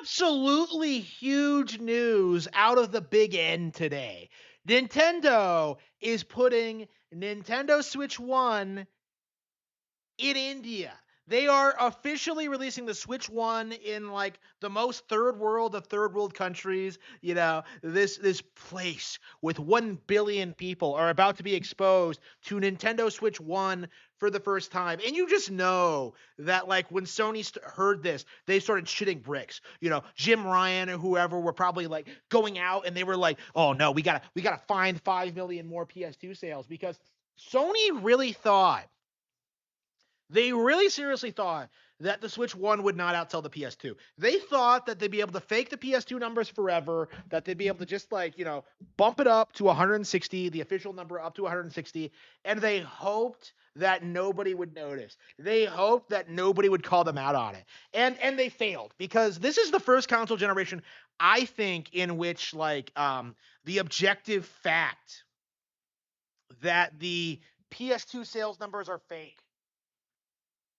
absolutely huge news out of the big N today. Nintendo is putting Nintendo Switch 1 in India. They are officially releasing the Switch 1 in like the most third world of third world countries. This place with 1 billion people are about to be exposed to Nintendo Switch 1 for the first time. And you just know that like when Sony heard this, they started shitting bricks. Jim Ryan or whoever were probably like going out and they were like, "Oh no, we got to find 5 million more PS2 sales," because Sony really thought they really seriously thought that the Switch 1 would not outsell the PS2. They thought that they'd be able to fake the PS2 numbers forever, that they'd be able to just bump it up to 160, the official number up to 160, and they hoped that nobody would notice. They hoped that nobody would call them out on it. And they failed, because this is the first console generation, I think, in which the objective fact that the PS2 sales numbers are fake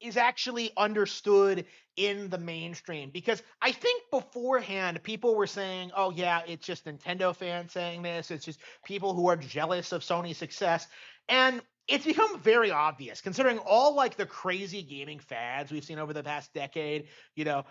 is actually understood in the mainstream. Because I think beforehand people were saying, "Oh yeah, it's just Nintendo fans saying this. It's just people who are jealous of Sony's success." And it's become very obvious, considering all like the crazy gaming fads we've seen over the past decade.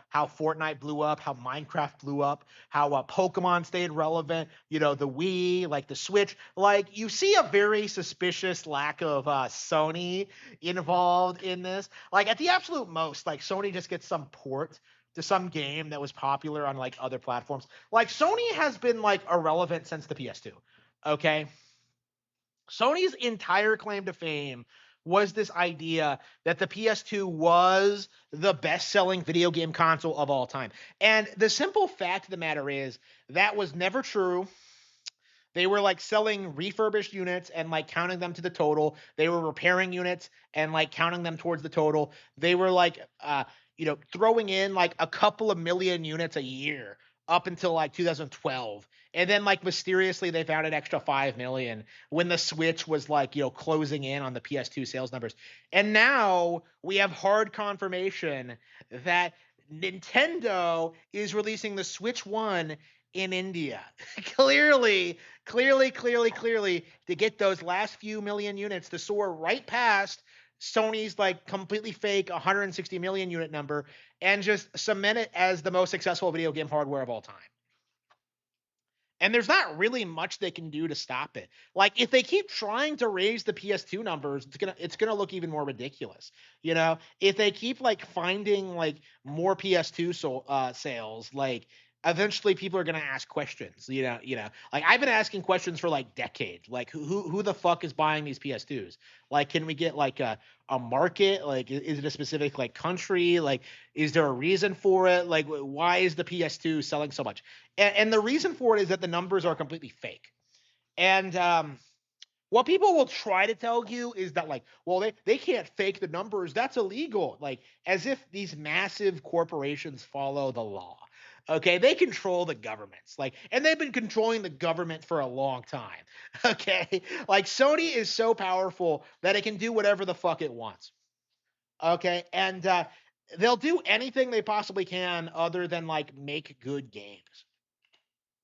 How Fortnite blew up, how Minecraft blew up, how Pokemon stayed relevant. The Wii, like the Switch. Like, you see a very suspicious lack of Sony involved in this. Like, at the absolute most, like, Sony just gets some port to some game that was popular on like other platforms. Like, Sony has been like irrelevant since the PS2. Okay. Sony's entire claim to fame was this idea that the PS2 was the best-selling video game console of all time. And the simple fact of the matter is that was never true. They were like selling refurbished units and like counting them to the total. They were repairing units and like counting them towards the total. They were like throwing in like a couple of million units a year up until like 2012. And then like mysteriously they found an extra 5 million when the Switch was like, closing in on the PS2 sales numbers. And now we have hard confirmation that Nintendo is releasing the Switch 1 in India. Clearly, to get those last few million units to soar right past Sony's like completely fake 160 million unit number and just cement it as the most successful video game hardware of all time. And there's not really much they can do to stop it. Like, if they keep trying to raise the PS2 numbers, it's gonna look even more ridiculous. If they keep like finding like more PS2 sales, like eventually people are gonna ask questions. Like, I've been asking questions for like decades. Like, who the fuck is buying these PS2s? Like, can we get like a market? Like, is it a specific like country? Like, is there a reason for it? Like, why is the PS2 selling so much? And the reason for it is that the numbers are completely fake. And what people will try to tell you is that, like, well, they can't fake the numbers. That's illegal. Like, as if these massive corporations follow the law. Okay, they control the governments. Like, and they've been controlling the government for a long time. Okay, like Sony is so powerful that it can do whatever the fuck it wants. Okay, and they'll do anything they possibly can other than like make good games.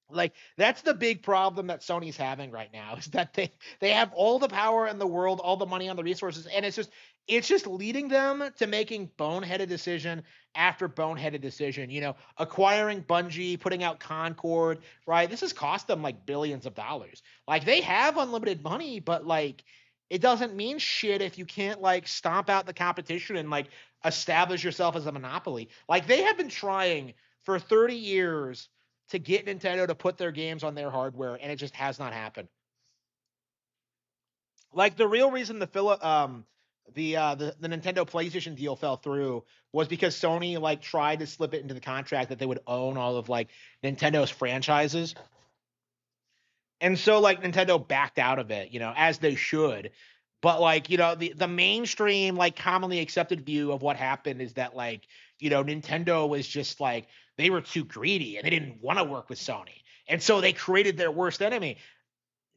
Like, that's the big problem that Sony's having right now, is that they have all the power in the world, all the money on the resources, and it's just leading them to making boneheaded decision after boneheaded decision. Acquiring Bungie, putting out Concord, right? This has cost them like billions of dollars. Like, they have unlimited money, but like it doesn't mean shit if you can't like stomp out the competition and like establish yourself as a monopoly. Like, they have been trying for 30 years to get Nintendo to put their games on their hardware, and it just has not happened. Like, the real reason the Nintendo PlayStation deal fell through was because Sony like tried to slip it into the contract that they would own all of like Nintendo's franchises. And so like Nintendo backed out of it, as they should. But like, the mainstream, like commonly accepted view of what happened is that like, Nintendo was just like, they were too greedy and they didn't want to work with Sony. And so they created their worst enemy.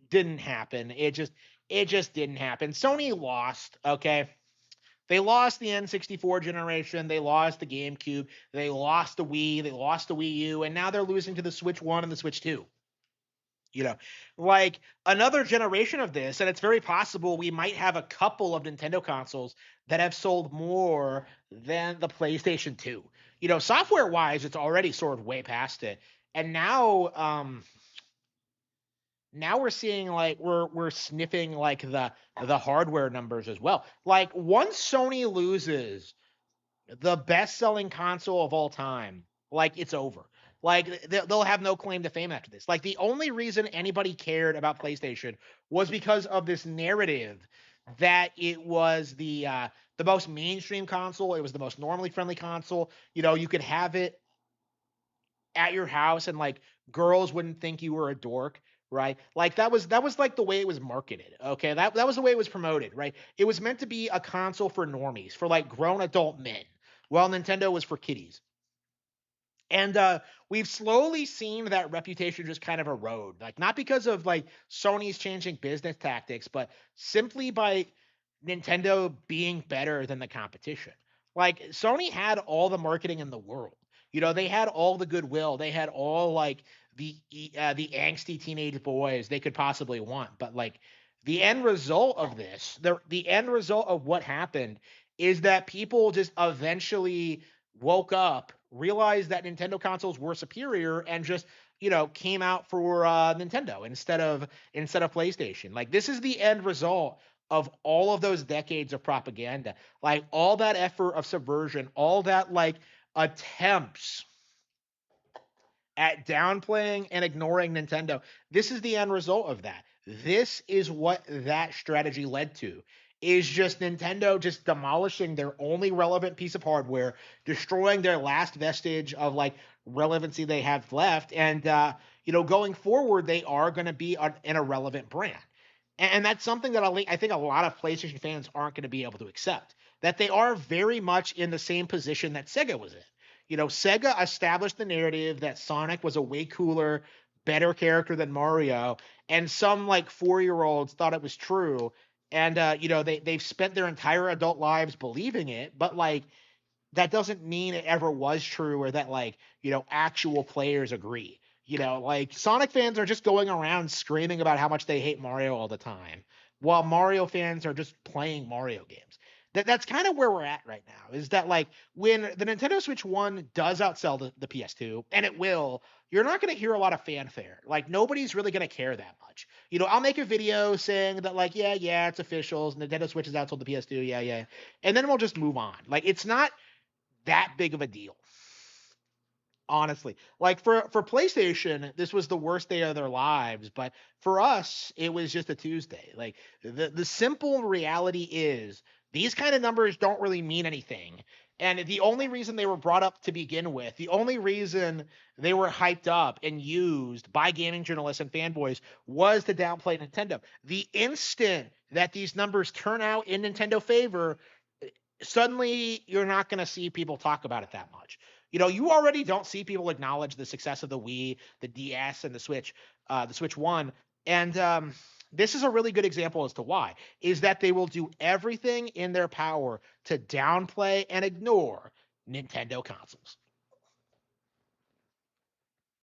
Didn't happen. It just didn't happen. Sony lost, okay? They lost the N64 generation, they lost the GameCube, they lost the Wii, they lost the Wii U, and now they're losing to the Switch 1 and the Switch 2. You know, like another generation of this, and it's very possible we might have a couple of Nintendo consoles that have sold more than the PlayStation 2. Software wise, it's already sort of way past it. And now we're seeing like we're sniffing like the hardware numbers as well. Like once Sony loses the best-selling console of all time, like it's over. Like they'll have no claim to fame after this. Like the only reason anybody cared about PlayStation was because of this narrative that it was the most mainstream console. It was the most normally friendly console. You could have it at your house and like girls wouldn't think you were a dork, right? Like that was like the way it was marketed. Okay. That was the way it was promoted, right? It was meant to be a console for normies, for like grown adult men. Well, Nintendo was for kiddies. And we've slowly seen that reputation just kind of erode, like not because of like Sony's changing business tactics, but simply by Nintendo being better than the competition. Like Sony had all the marketing in the world. They had all the goodwill. They had all like the angsty teenage boys they could possibly want. But like the end result of this, the end result of what happened is that people just eventually woke up, realized that Nintendo consoles were superior, and just came out for Nintendo instead of PlayStation. Like this is the end result of all of those decades of propaganda, like all that effort of subversion, all that like attempts at downplaying and ignoring Nintendo. This is the end result of that. This is what that strategy led to. Is just Nintendo just demolishing their only relevant piece of hardware, destroying their last vestige of like relevancy they have left, and going forward they are going to be an irrelevant brand, and that's something that I think a lot of PlayStation fans aren't going to be able to accept. That they are very much in the same position that Sega was in. Sega established the narrative that Sonic was a way cooler, better character than Mario, and some like 4-year-olds thought it was true. And they've spent their entire adult lives believing it, but like that doesn't mean it ever was true or that like actual players agree. Like Sonic fans are just going around screaming about how much they hate Mario all the time, while Mario fans are just playing Mario games. That's kind of where we're at right now. Is that like when the Nintendo Switch 1 does outsell the PS2, and it will, you're not going to hear a lot of fanfare. Like nobody's really going to care that much. I'll make a video saying that like, yeah, it's official. Nintendo Switch has outsold the PS2. Yeah. And then we'll just move on. Like it's not that big of a deal, honestly. Like for PlayStation, this was the worst day of their lives, but for us it was just a Tuesday. Like the simple reality is these kind of numbers don't really mean anything, and the only reason they were brought up to begin with, the only reason they were hyped up and used by gaming journalists and fanboys, was to downplay Nintendo. The instant that these numbers turn out in Nintendo favor, suddenly you're not going to see people talk about it that much. You already don't see people acknowledge the success of the Wii, the DS, and the Switch One, and this is a really good example as to why. Is that they will do everything in their power to downplay and ignore Nintendo consoles.